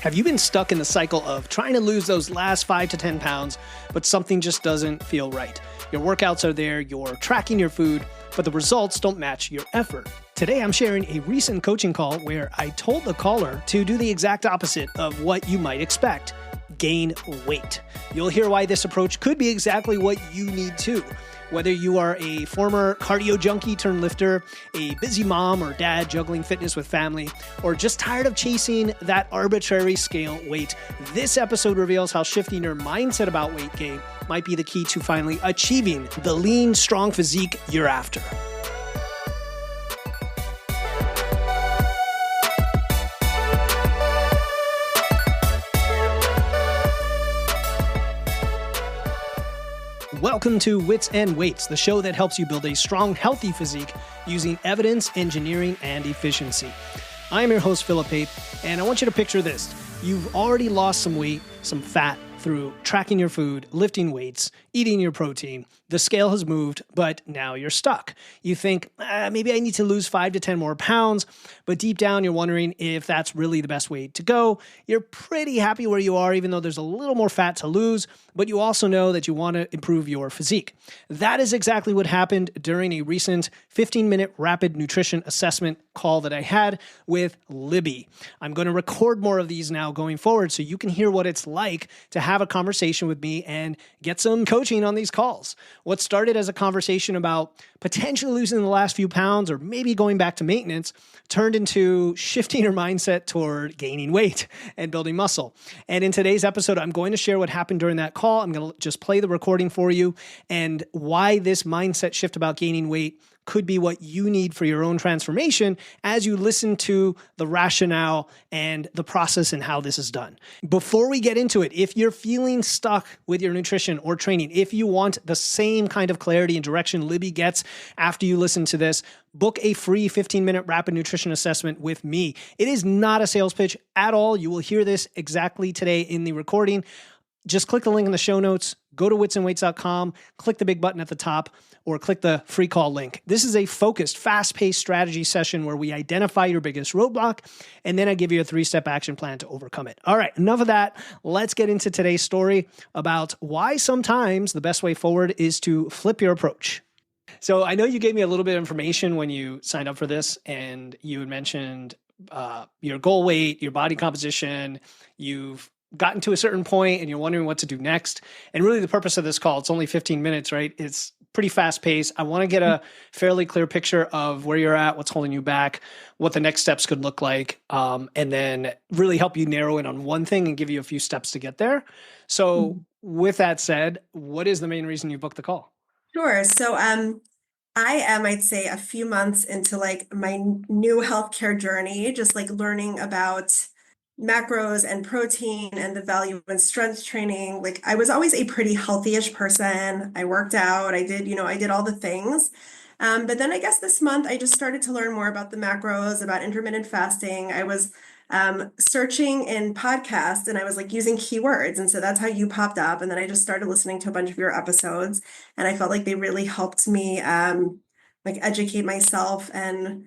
Have you been stuck in the cycle of trying to lose those last 5 to 10 pounds, but something just doesn't feel right? Your workouts are there, you're tracking your food, but the results don't match your effort. Today, I'm sharing a recent coaching call where I told the caller to do the exact opposite of what you might expect: gain weight. You'll hear why this approach could be exactly what you need too. Whether you are a former cardio junkie turned lifter, a busy mom or dad juggling fitness with family, or just tired of chasing that arbitrary scale weight, this episode reveals how shifting your mindset about weight gain might be the key to finally achieving the lean, strong physique you're after. Welcome to Wits and Weights, the show that helps you build a strong, healthy physique using evidence, engineering, and efficiency. I'm your host, Philip Pape, and I want you to picture this. You've already lost some weight, some fat, through tracking your food, lifting weights, eating your protein. The scale has moved, but now you're stuck. You think, maybe I need to lose 5 to 10 more pounds, but deep down you're wondering if that's really the best way to go. You're pretty happy where you are, even though there's a little more fat to lose, but you also know that you want to improve your physique. That is exactly what happened during a recent 15-minute rapid nutrition assessment call that I had with Libby. I'm going to record more of these now going forward so you can hear what it's like to have a conversation with me and get some coaching on these calls. What started as a conversation about potentially losing the last few pounds or maybe going back to maintenance turned into shifting your mindset toward gaining weight and building muscle. And in today's episode, I'm going to share what happened during that call. I'm going to just play the recording for you and why this mindset shift about gaining weight could be what you need for your own transformation as you listen to the rationale and the process and how this is done. Before we get into it, if you're feeling stuck with your nutrition or training, if you want the same kind of clarity and direction Libby gets after you listen to this, book a free 15-minute rapid nutrition assessment with me. It is not a sales pitch at all. You will hear this exactly today in the recording. Just click the link in the show notes, go to witsandweights.com, click the big button at the top, or click the free call link. This is a focused, fast-paced strategy session where we identify your biggest roadblock, and then I give you a 3-step action plan to overcome it. All right, enough of that. Let's get into today's story about why sometimes the best way forward is to flip your approach. So I know you gave me a little bit of information when you signed up for this, and you had mentioned your goal weight, your body composition. You've gotten to a certain point and you're wondering what to do next. And really the purpose of this call, it's only 15 minutes, right? It's pretty fast paced. I want to get a fairly clear picture of where you're at, what's holding you back, what the next steps could look like, and then really help you narrow in on one thing and give you a few steps to get there. So with that said, what is the main reason you booked the call? Sure. So I am, I'd say, a few months into like my new healthcare journey, just like learning about macros and protein and the value in strength training. Like I was always a pretty healthy-ish person. I worked out, I did all the things. But then I guess this month I just started to learn more about the macros, about intermittent fasting. I was searching in podcasts and I was like using keywords. And so that's how you popped up. And then I just started listening to a bunch of your episodes and I felt like they really helped me like educate myself and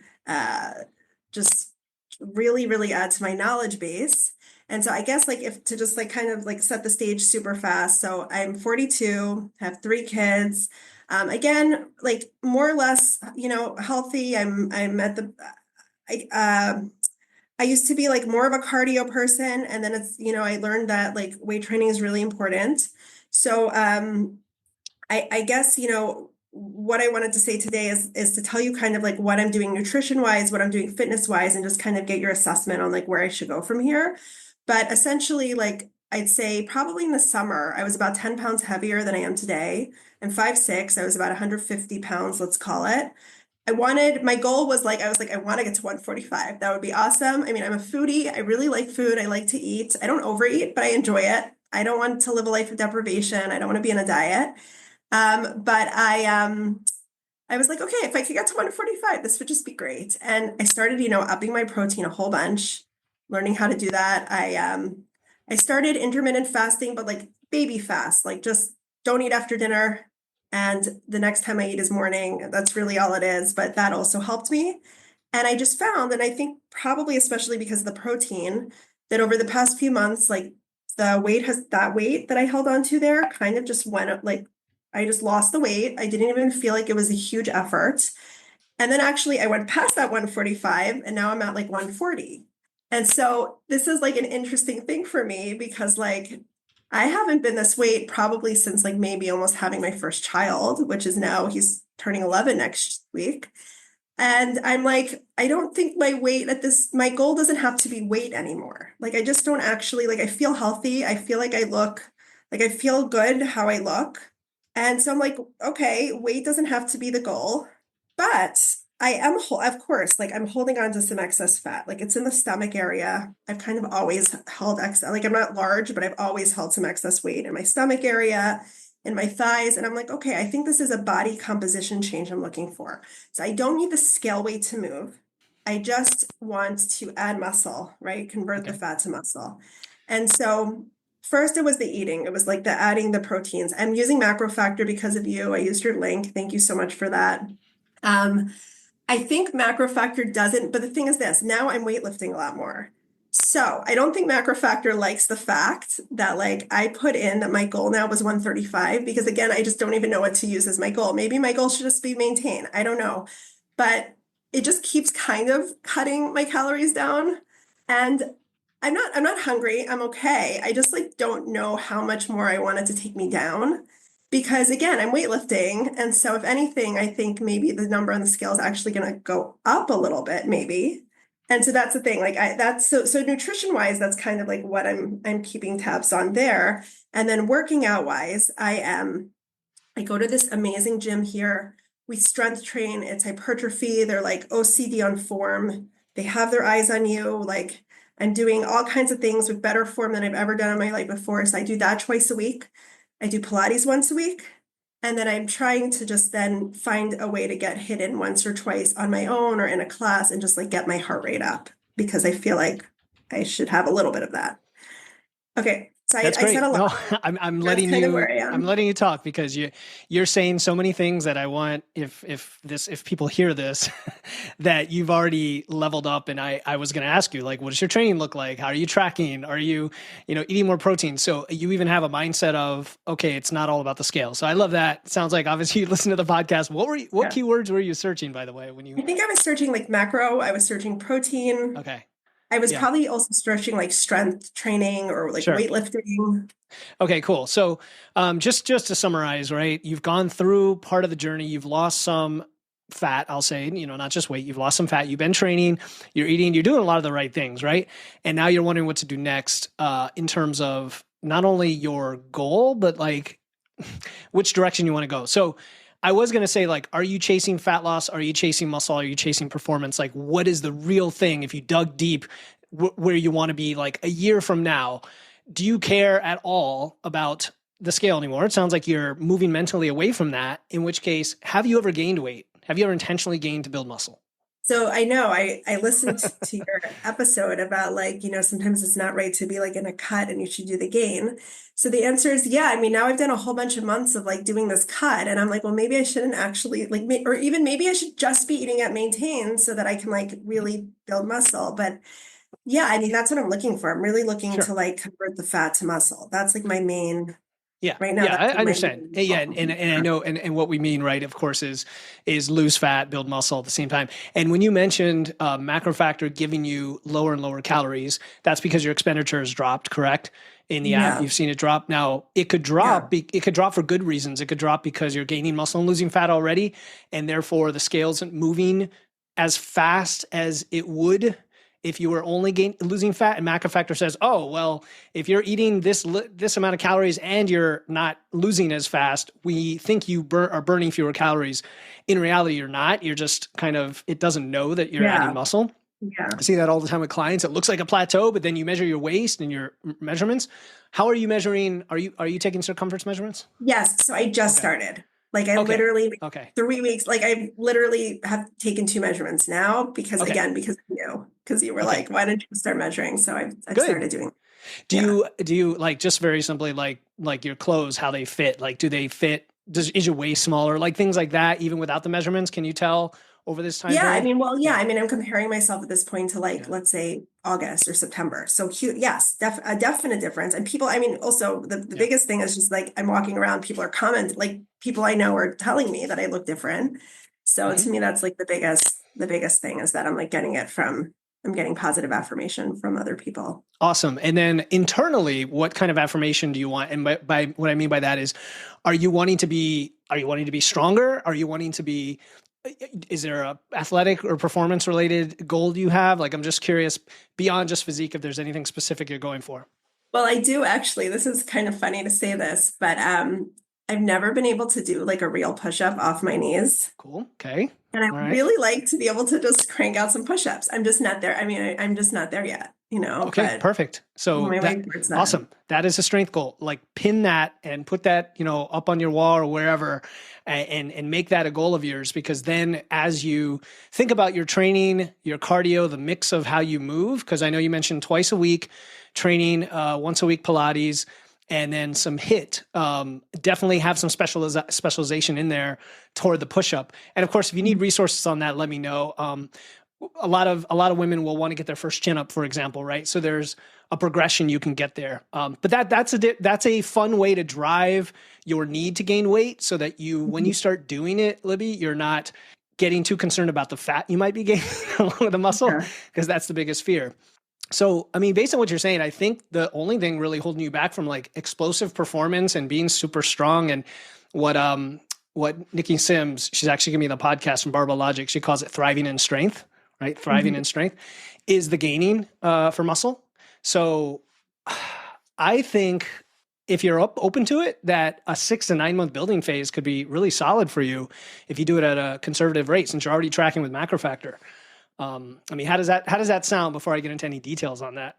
just really, really add to my knowledge base. And so I guess like if to just like kind of like set the stage super fast. So I'm 42, have 3 kids. Again, like more or less, healthy. I'm at the, I used to be like more of a cardio person. And then it's, I learned that like weight training is really important. So I guess, what I wanted to say today is to tell you kind of like what I'm doing nutrition wise, what I'm doing fitness wise, and just kind of get your assessment on like where I should go from here. But essentially, like I'd say probably in the summer, I was about 10 pounds heavier than I am today. I'm 5'6". I was about 150 pounds, let's call it. My goal was like, I want to get to 145. That would be awesome. I mean, I'm a foodie. I really like food. I like to eat. I don't overeat, but I enjoy it. I don't want to live a life of deprivation. I don't want to be in a diet. But I was like, okay, if I could get to 145, this would just be great. And I started, upping my protein a whole bunch, learning how to do that. I started intermittent fasting, but like baby fast, like just don't eat after dinner. And the next time I eat is morning. That's really all it is. But that also helped me. And I just found, and I think probably especially because of the protein, that over the past few months, like the weight that I held on to there kind of just went up, like I just lost the weight. I didn't even feel like it was a huge effort. And then actually I went past that 145 and now I'm at like 140. And so this is like an interesting thing for me because like I haven't been this weight probably since like maybe almost having my first child, which is now he's turning 11 next week. And I'm like, I don't think my weight at this, my goal doesn't have to be weight anymore. Like, I just don't actually, like, I feel healthy. I feel like I look, like, I feel good how I look. And so I'm like, okay, weight doesn't have to be the goal. But I am, of course, like, I'm holding on to some excess fat. Like, it's in the stomach area. I've kind of always held excess, like, I'm not large, but I've always held some excess weight in my stomach area, in my thighs. And I'm like, okay, I think this is a body composition change I'm looking for. So I don't need the scale weight to move. I just want to add muscle, right? Convert the fat to muscle. And so first it was the eating. It was like the adding the proteins. I'm using Macro Factor because of you. I used your link. Thank you so much for that. I think Macro Factor doesn't, but the thing is this, now I'm weightlifting a lot more. So I don't think Macro Factor likes the fact that like I put in that my goal now was 135 because again, I just don't even know what to use as my goal. Maybe my goal should just be maintain. I don't know. But it just keeps kind of cutting my calories down. And I'm not hungry. I'm okay. I just like don't know how much more I want it to take me down. Because again, I'm weightlifting. And so if anything, I think maybe the number on the scale is actually going to go up a little bit, maybe. And so that's the thing, like that's so nutrition wise, that's kind of like what I'm keeping tabs on there. And then working out wise, I go to this amazing gym here. We strength train, it's hypertrophy. They're like OCD on form. They have their eyes on you. Like I'm doing all kinds of things with better form than I've ever done in my life before. So I do that twice a week. I do Pilates once a week. And then I'm trying to just then find a way to get hidden once or twice on my own or in a class and just like get my heart rate up because I feel like I should have a little bit of that. Okay. So That's I great. said a lot. No, I'm letting you talk because you're saying so many things that I want if people hear this that you've already leveled up. And I was going to ask you, like, what does your training look like? How are you tracking? Are you eating more protein? So you even have a mindset of, okay, it's not all about the scale. So I love that. It sounds like obviously you listen to the podcast. What keywords were you searching, by the way, when you? I think I was searching like macro. I was searching protein. Okay. I was probably also searching like strength training or like weightlifting. Okay, cool. So just to summarize, right? You've gone through part of the journey. You've lost some fat, I'll say, not just weight. You've lost some fat. You've been training. You're eating. You're doing a lot of the right things, right? And now you're wondering what to do next in terms of not only your goal, but like which direction you want to go. So I was going to say, like, are you chasing fat loss? Are you chasing muscle? Are you chasing performance? Like, what is the real thing if you dug deep where you want to be like a year from now? Do you care at all about the scale anymore? It sounds like you're moving mentally away from that, in which case, have you ever gained weight? Have you ever intentionally gained to build muscle? So I know I listened to your episode about like, sometimes it's not right to be like in a cut and you should do the gain. So the answer is, yeah. I mean, now I've done a whole bunch of months of like doing this cut and I'm like, well, maybe I shouldn't actually like, or even maybe I should just be eating at maintain so that I can like really build muscle. But yeah, I mean, that's what I'm looking for. I'm really looking to like convert the fat to muscle. That's like my main. Yeah. Right now. Yeah, I understand. Yeah. And I know, and what we mean, right, of course, is lose fat, build muscle at the same time. And when you mentioned Macro Factor giving you lower and lower calories, that's because your expenditure has dropped, correct? In the app, you've seen it drop. Now it could drop. It could drop for good reasons. It could drop because you're gaining muscle and losing fat already. And therefore the scale isn't moving as fast as it would if you were only losing fat. And Macro Factor says, oh, well, if you're eating this amount of calories and you're not losing as fast, we think you are burning fewer calories. In reality, you're not. You're just kind of, it doesn't know that you're adding muscle. Yeah. I see that all the time with clients. It looks like a plateau, but then you measure your waist and your measurements. How are you measuring? Are you taking circumference measurements? Yes. So I just started. Like I literally 3 weeks, like I literally have taken 2 measurements now because because you were like, why didn't you start measuring? So I've started doing. Do you like just very simply like your clothes, how they fit? Like, do they fit? Is your waist smaller? Like things like that, even without the measurements, can you tell? over this time Yeah, I period? mean, well, yeah, Yeah. I mean, I'm comparing myself at this point to like, Yeah. let's say August or September. So yes, a definite difference. And people, I mean, also the Yeah. biggest thing is just like I'm walking around, people are commenting, like people I know are telling me that I look different. So Mhm. to me, that's like the biggest thing is that I'm like I'm getting positive affirmation from other people. Awesome. And then internally, what kind of affirmation do you want? And by what I mean by that is, are you wanting to be stronger? Are you wanting to be, is there a athletic or performance related goal you have? Like, I'm just curious beyond just physique, if there's anything specific you're going for. Well, I do actually. This is kind of funny to say this, but I've never been able to do like a real push-up off my knees. Cool. Okay. And I All right. really like to be able to just crank out some push-ups. I'm just not there. I mean, I'm just not there yet, Okay, but perfect. on So my way that towards that. awesome. That is a strength goal. Like pin that and put that, up on your wall or wherever and make that a goal of yours because then as you think about your training, your cardio, the mix of how you move, because I know you mentioned twice a week training, once a week Pilates, and then some HIIT. Definitely have some specialization in there toward the push up. And of course, if you need resources on that, let me know. A lot of women will want to get their first chin up, for example, right? So there's a progression you can get there. But that's a fun way to drive your need to gain weight, so that when you start doing it, Libby, you're not getting too concerned about the fat you might be gaining along with the muscle, Yeah. because that's the biggest fear. So, I mean, based on what you're saying, I think the only thing really holding you back from like explosive performance and being super strong, and what Nikki Sims, she's actually giving me the podcast from Barbell Logic, she calls it thriving in strength, right? Thriving Mhm. in strength is the gaining for muscle. So I think if you're open to it, that a 6 to 9 month building phase could be really solid for you if you do it at a conservative rate, since you're already tracking with macro factor. I mean, how does that sound before I get into any details on that?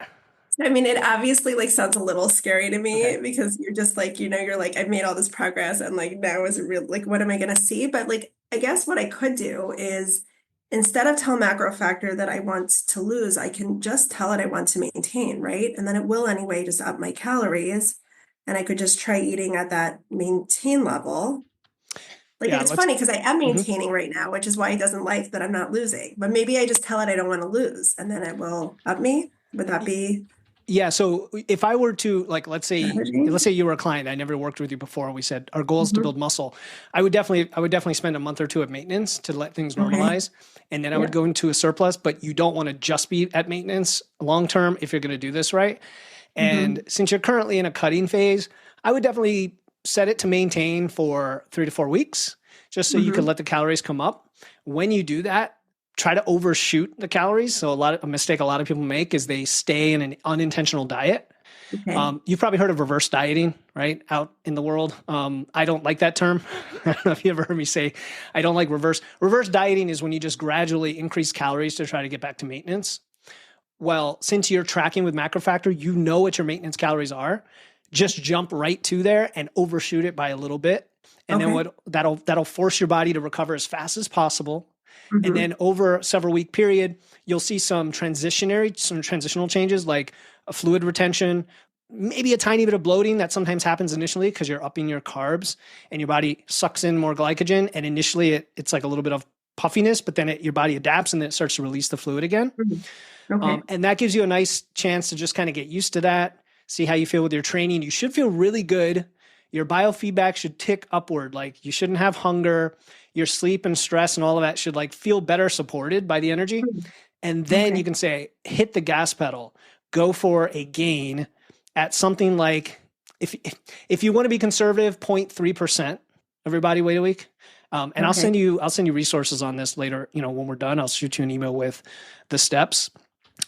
I mean, it obviously like sounds a little scary to Okay. me because you're just like, you're like, I've made all this progress and like now is it real like what am I gonna see? But like I guess what I could do is instead of tell macro factor that I want to lose, I can just tell it I want to maintain, right? And then it will anyway just up my calories. And I could just try eating at that maintain level. Like Yeah, it's let's. funny because I am Mhm. maintaining right now, which is why it doesn't like that I'm not losing. But maybe I just tell it I don't want to lose and then it will up me. Would that be Yeah. So if I were to like, let's say, strategy? you were a client, I never worked with you before, and we said our goal is to Mhm. build muscle. I would definitely spend a month or two at maintenance to let things Okay. normalize, and then I would Yeah. go into a surplus. But you don't want to just be at maintenance long term if you're going to do this right. And Hmm. since you're currently in a cutting phase, I would definitely set it to maintain for 3 to 4 weeks, just so you can Hmm. let the calories come up. When you do that, try to overshoot the calories. So a mistake a lot of people make is they stay in an unintentional diet. Okay. You've probably heard of reverse dieting, right? Out in the world. I don't like that term. I don't know if you ever heard me say, I don't like reverse dieting is when you just gradually increase calories to try to get back to maintenance. Well, since you're tracking with macro factor, you know what your maintenance calories are. Just jump right to there and overshoot it by a little bit. And then Okay. what that'll force your body to recover as fast as possible. And Hmm. then over a several week period, you'll see some transitional changes like a fluid retention, maybe a tiny bit of bloating that sometimes happens initially because you're upping your carbs and your body sucks in more glycogen. And initially it's like a little bit of puffiness, but then your body adapts and then it starts to release the fluid again. Okay. And that gives you a nice chance to just kind of get used to that, see how you feel with your training. You should feel really good. Your biofeedback should tick upward. Like you shouldn't have hunger. Your sleep and stress and all of that should like feel better supported by the energy. And then you Okay. can say, hit the gas pedal, go for a gain at something like, if you want to be conservative, 0.3% of your body weight a week. And Okay. I'll send you resources on this later. When we're done, I'll shoot you an email with the steps.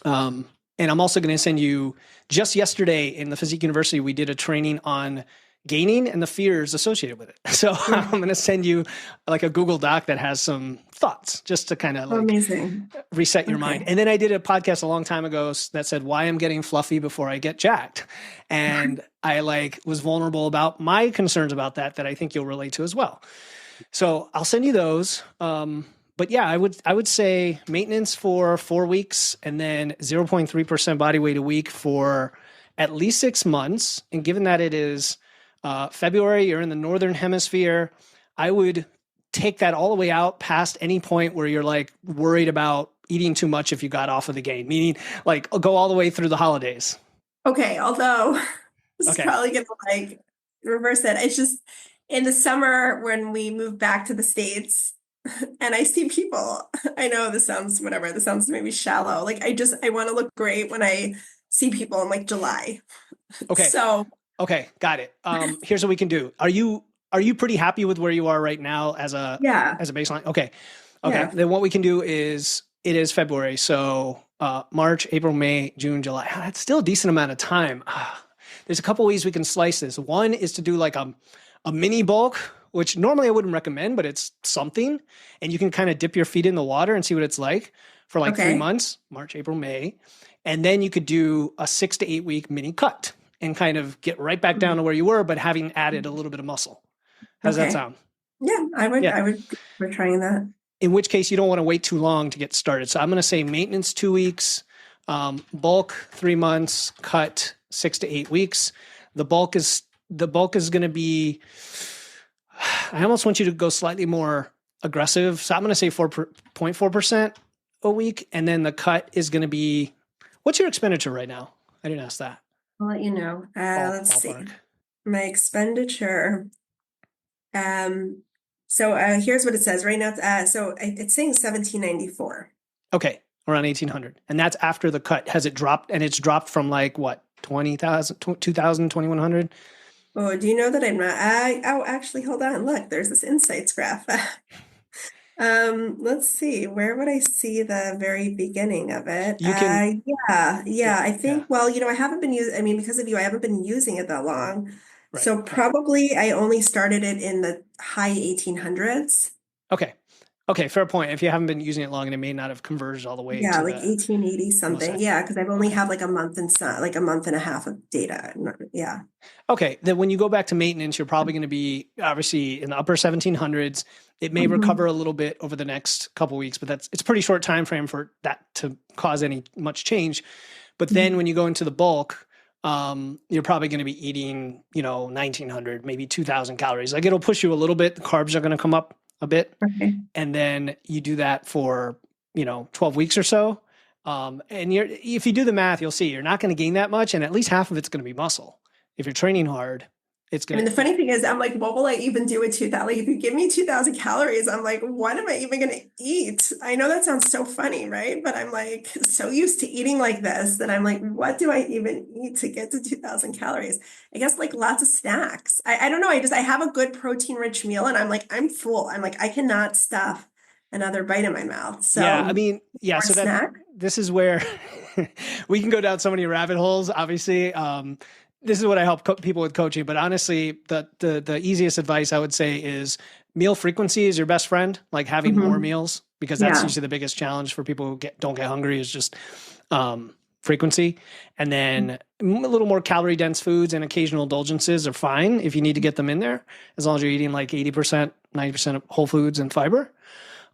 And I'm also going to send you, just yesterday in the Physique University, we did a training on gaining and the fears associated with it. So I'm going to send you like a Google Doc that has some thoughts just to kind of Oh, like amazing. reset your mind. Okay. And then I did a podcast a long time ago that said why I'm getting fluffy before I get jacked. And I like was vulnerable about my concerns about that I think you'll relate to as well. So I'll send you those. But yeah, I would say maintenance for 4 weeks and then 0.3% body weight a week for at least 6 months. And given that it is February, you're in the northern hemisphere, I would take that all the way out past any point where you're like worried about eating too much if you got off of the gain, meaning like go all the way through the holidays. Okay, although this is Okay. probably gonna like reverse it. It's just in the summer when we move back to the States and I see people, I know this sounds whatever, this sounds maybe shallow. Like I want to look great when I see people in like July. Okay. So Okay. Got it. Here's what we can do. Are you pretty happy with where you are right now as a yeah. baseline? Okay. Okay. Yeah. Then what we can do is it is February. So March, April, May, June, July. That's still a decent amount of time. There's a couple ways we can slice this. One is to do like a mini bulk, which normally I wouldn't recommend, but it's something. And you can kind of dip your feet in the water and see what it's like for like 3 months, March, April, May. And then you could do a 6 to 8 week mini cut and kind of get right back down to where you were, but having added a little bit of muscle. How's that sound? Yeah, I would we're trying that. In which case you don't want to wait too long to get started. So I'm going to say maintenance 2 weeks, bulk 3 months, cut 6 to 8 weeks. The bulk is going to be, I almost want you to go slightly more aggressive. So I'm going to say 4.4% a week. And then the cut is going to be, what's your expenditure right now? I didn't ask that. I'll let you know. Let's see. My expenditure. So here's what it says right now. So it's saying 1794. Okay, around 1800, and that's after the cut. Has it dropped? And it's dropped from like what 20,000, 2,000, 2,100. Oh, do you know that I'm not? Oh, actually, hold on. Look, there's this insights graph. Let's see. Where would I see the very beginning of it? You can, yeah. I think. Well, I haven't been using. I mean, because of you, I haven't been using it that long. Right, So probably I only started it in the high 1800s. Okay, fair point. If you haven't been using it long and it may not have converged all the way. Yeah, to like 1880 something. Yeah, because I've only have like a month and a half of data. Yeah. Okay, then when you go back to maintenance, you're probably going to be obviously in the upper 1700s. It may recover a little bit over the next couple of weeks, but it's a pretty short time frame for that to cause any much change. But then when you go into the bulk, you're probably going to be eating, 1,900, maybe 2,000 calories. Like it'll push you a little bit. The carbs are going to come up a bit. Okay. And then you do that for, 12 weeks or so. And if you do the math, you'll see you're not going to gain that much. And at least half of it's going to be muscle. If you're training hard, it's going to. I mean, the funny thing is, I'm like, what will I even do with 2,000? Like, if you give me 2,000 calories, I'm like, what am I even going to eat? I know that sounds so funny, right? But I'm like so used to eating like this that I'm like, what do I even eat to get to 2,000 calories? I guess like lots of snacks. I don't know. I have a good protein rich meal and I'm like, I'm full. I'm like, I cannot stuff another bite in my mouth. So yeah, I mean, yeah. So snack. This is where we can go down so many rabbit holes, obviously. This is what I help people with coaching, but honestly, the easiest advice I would say is meal frequency is your best friend. Like having more meals, because that's usually the biggest challenge for people who don't get hungry is just frequency. And then a little more calorie dense foods and occasional indulgences are fine if you need to get them in there, as long as you're eating like 80%, 90% of whole foods and fiber.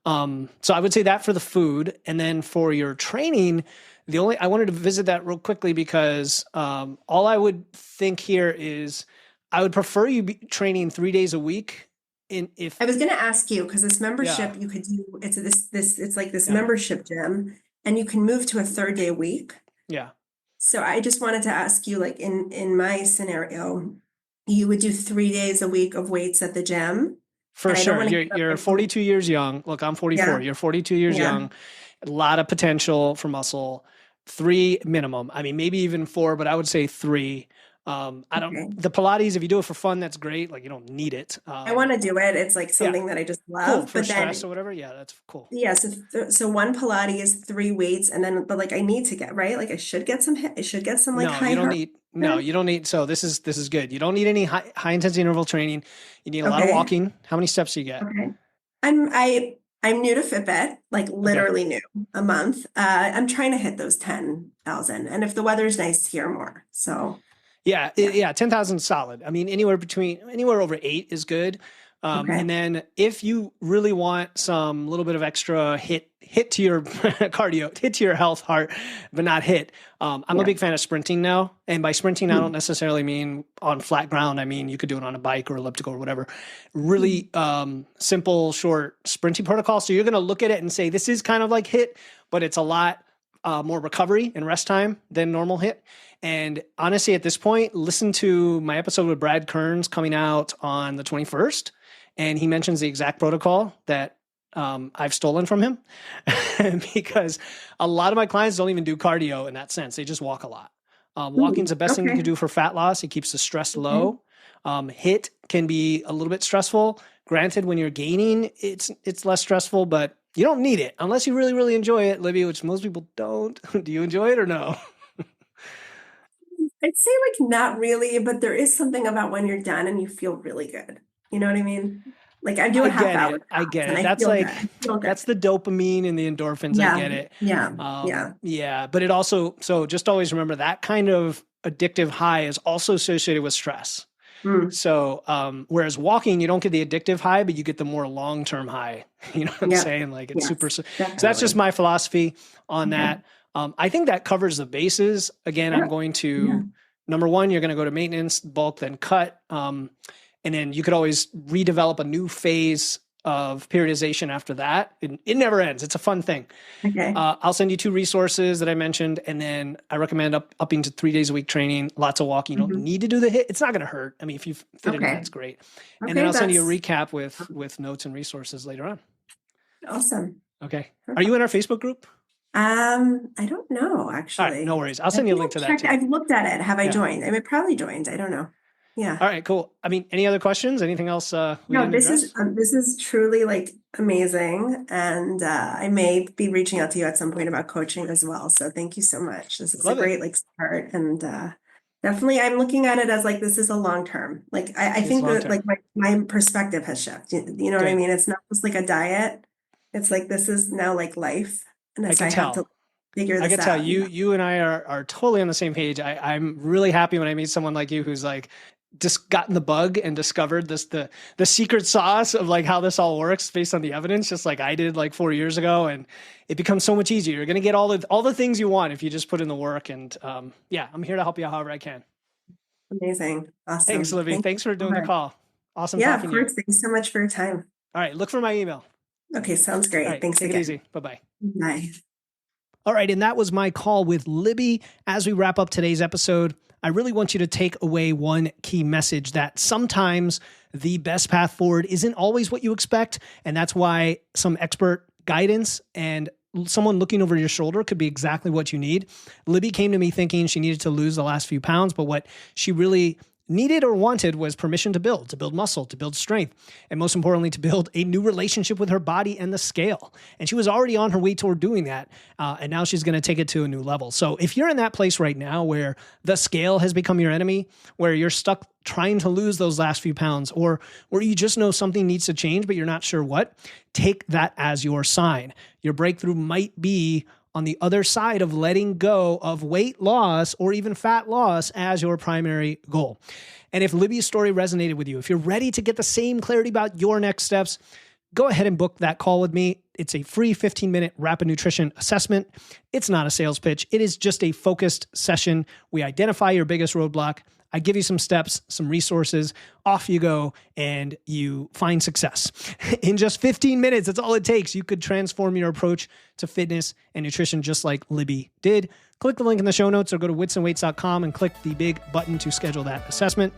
So I would say that for the food, and then for your training. I wanted to visit that real quickly because all I would think here is I would prefer you be training 3 days a week. If I was going to ask you, because this membership you could do, it's like this membership gym, and you can move to a 3rd day a week. Yeah. So I just wanted to ask you, like in my scenario, you would do 3 days a week of weights at the gym. For sure. You're 42 years young. Look, I'm 44. Yeah. You're 42 years young. A lot of potential for muscle. 3 minimum. I mean, maybe even 4, but I would say 3. The Pilates, if you do it for fun, that's great. Like you don't need it. I want to do it. It's like something that I just love. Cool. For stress or whatever. Yeah, that's cool. Yeah. So 1 Pilates, 3 weights, and then, but like I need to get, right? Like I should get some like high. You don't need. So this is good. You don't need any high intensity interval training. You need a lot of walking. How many steps do you get? Okay. I'm new to Fitbit, like literally new, a month. I'm trying to hit those 10,000, and if the weather's nice here, more. So, yeah, 10,000 solid. I mean, anywhere over 8 is good. And then if you really want some little bit of extra hit hit to your cardio, hit to your health, heart, but not hit. I'm a big fan of sprinting now. And by sprinting, I don't necessarily mean on flat ground. I mean, you could do it on a bike or elliptical or whatever. Really simple, short sprinting protocol. So you're going to look at it and say, this is kind of like hit, but it's a lot more recovery and rest time than normal hit. And honestly, at this point, listen to my episode with Brad Kearns coming out on the 21st. And he mentions the exact protocol that I've stolen from him because a lot of my clients don't even do cardio in that sense. They just walk a lot. Walking is the best thing you can do for fat loss. It keeps the stress low. HIIT can be a little bit stressful. Granted, when you're gaining, it's less stressful, but you don't need it unless you really, really enjoy it, Libby, which most people don't. Do you enjoy it or no? I'd say like not really, but there is something about when you're done and you feel really good. You know what I mean? Like I do a half hour. I get it. That's like, that's the dopamine and the endorphins. Yeah. I get it. Yeah. Yeah. But it also, so just always remember that kind of addictive high is also associated with stress. So, whereas walking, you don't get the addictive high, but you get the more long-term high. You know what I'm saying? Like it's super. Definitely. So that's just my philosophy on that. I think that covers the bases. Again, I'm going to, number one, you're going to go to maintenance, bulk, then cut. And then you could always redevelop a new phase of periodization after that. It never ends. It's a fun thing. Okay. I'll send you 2 resources that I mentioned. And then I recommend upping to 3 days a week training, lots of walking. You don't need to do the HIIT. It's not going to hurt. I mean, if you fit it in, that's great. And then I'll send you a recap with notes and resources later on. Awesome. Okay. Perfect. Are you in our Facebook group? I don't know, actually. All right, no worries. I'll send you a link to that too. I've looked at it. Have I joined? I mean, probably joined. I don't know. Yeah. All right, cool. I mean, any other questions? Anything else? No, this is truly like amazing. And I may be reaching out to you at some point about coaching as well. So thank you so much. This is a great like start. And definitely I'm looking at it as like, this is a long-term. Like, I think that like my perspective has shifted. You know what I mean? It's not just like a diet. It's like, this is now like life. And I have to figure this out. I can tell you and I are totally on the same page. I'm really happy when I meet someone like you who's like just gotten the bug and discovered the secret sauce of like how this all works based on the evidence, just like I did like 4 years ago. And it becomes so much easier. You're going to get all the things you want if you just put in the work. And I'm here to help you out however I can. Amazing. Awesome. Thanks, Libby. Thanks for doing the call. Awesome. Yeah, of course. Thanks so much for your time. All right. Look for my email. Okay. Sounds great. Right, thanks again. Take it easy. Bye-bye. Bye. All right. And that was my call with Libby. As we wrap up today's episode, I really want you to take away one key message that sometimes the best path forward isn't always what you expect. And that's why some expert guidance and someone looking over your shoulder could be exactly what you need. Libby came to me thinking she needed to lose the last few pounds, but what she really needed or wanted was permission to build muscle, to build strength, and most importantly, to build a new relationship with her body and the scale. And she was already on her way toward doing that. And now she's going to take it to a new level. So if you're in that place right now where the scale has become your enemy, where you're stuck trying to lose those last few pounds, or where you just know something needs to change, but you're not sure what, take that as your sign. Your breakthrough might be on the other side of letting go of weight loss or even fat loss as your primary goal. And if Libby's story resonated with you, if you're ready to get the same clarity about your next steps, go ahead and book that call with me. It's a free 15-minute rapid nutrition assessment. It's not a sales pitch. It is just a focused session. We identify your biggest roadblock. I give you some steps, some resources, off you go, and you find success. In just 15 minutes, that's all it takes. You could transform your approach to fitness and nutrition just like Libby did. Click the link in the show notes or go to witsandweights.com and click the big button to schedule that assessment.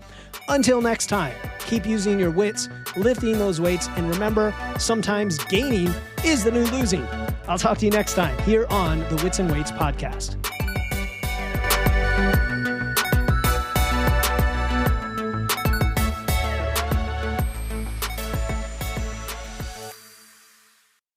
Until next time, keep using your wits, lifting those weights, and remember, sometimes gaining is the new losing. I'll talk to you next time here on the Wits and Weights podcast.